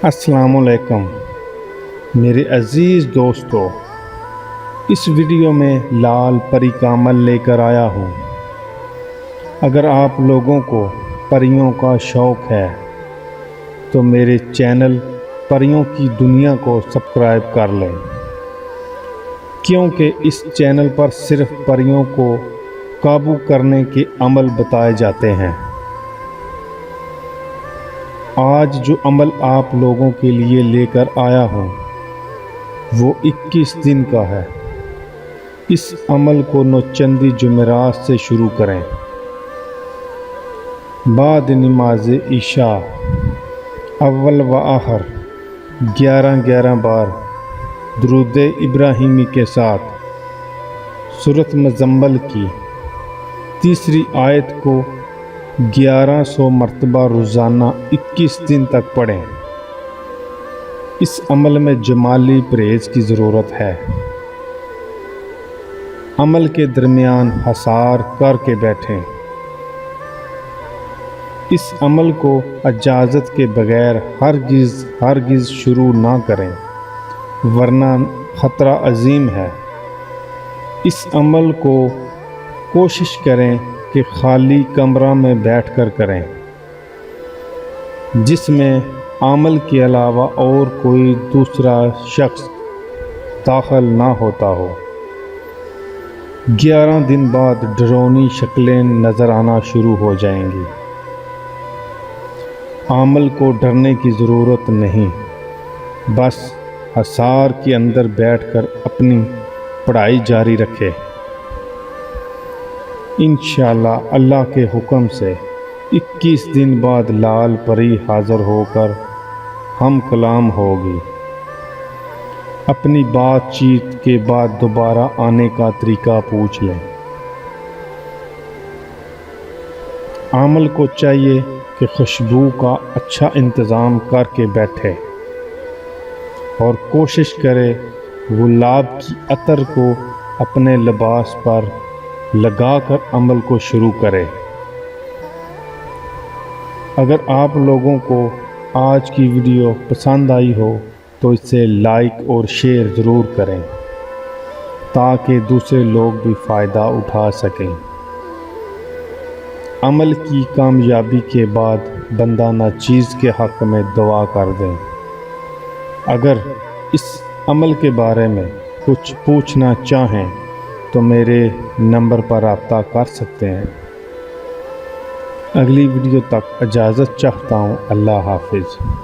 السلام علیکم میرے عزیز دوستو، اس ویڈیو میں لال پری کا عمل لے کر آیا ہوں۔ اگر آپ لوگوں کو پریوں کا شوق ہے تو میرے چینل پریوں کی دنیا کو سبسکرائب کر لیں، کیونکہ اس چینل پر صرف پریوں کو قابو کرنے کے عمل بتائے جاتے ہیں۔ آج جو عمل آپ لوگوں کے لیے لے کر آیا ہوں وہ 21 دن کا ہے۔ اس عمل کو نوچندی جمعرات سے شروع کریں۔ بعد نماز عشاء اول و آخر 11 بار درود ابراہیمی کے ساتھ سورۃ مزمل کی تیسری آیت کو 1100 مرتبہ روزانہ 21 دن تک پڑھیں۔ اس عمل میں جمالی پرہیز کی ضرورت ہے۔ عمل کے درمیان حصار کر کے بیٹھیں۔ اس عمل کو اجازت کے بغیر ہرگز شروع نہ کریں، ورنہ خطرہ عظیم ہے۔ اس عمل کو کوشش کریں کہ خالی کمرہ میں بیٹھ کر کریں، جس میں عمل کے علاوہ اور کوئی دوسرا شخص داخل نہ ہوتا ہو۔ 11 دن بعد ڈرونی شکلیں نظر آنا شروع ہو جائیں گی۔ عمل کو ڈرنے کی ضرورت نہیں، بس حصار کے اندر بیٹھ کر اپنی پڑھائی جاری رکھے۔ انشاءاللہ اللہ کے حکم سے 21 دن بعد لال پری حاضر ہو کر ہم کلام ہوگی۔ اپنی بات چیت کے بعد دوبارہ آنے کا طریقہ پوچھ لیں۔ عامل کو چاہیے کہ خوشبو کا اچھا انتظام کر کے بیٹھے اور کوشش کرے گلاب کی عطر کو اپنے لباس پر لگا کر عمل کو شروع کرے۔ اگر آپ لوگوں کو آج کی ویڈیو پسند آئی ہو تو اسے لائک اور شیئر ضرور کریں تاکہ دوسرے لوگ بھی فائدہ اٹھا سکیں۔ عمل کی کامیابی کے بعد بندہ ناچیز کے حق میں دعا کر دیں۔ اگر اس عمل کے بارے میں کچھ پوچھنا چاہیں تو میرے نمبر پر رابطہ کر سکتے ہیں۔ اگلی ویڈیو تک اجازت چاہتا ہوں۔ اللہ حافظ۔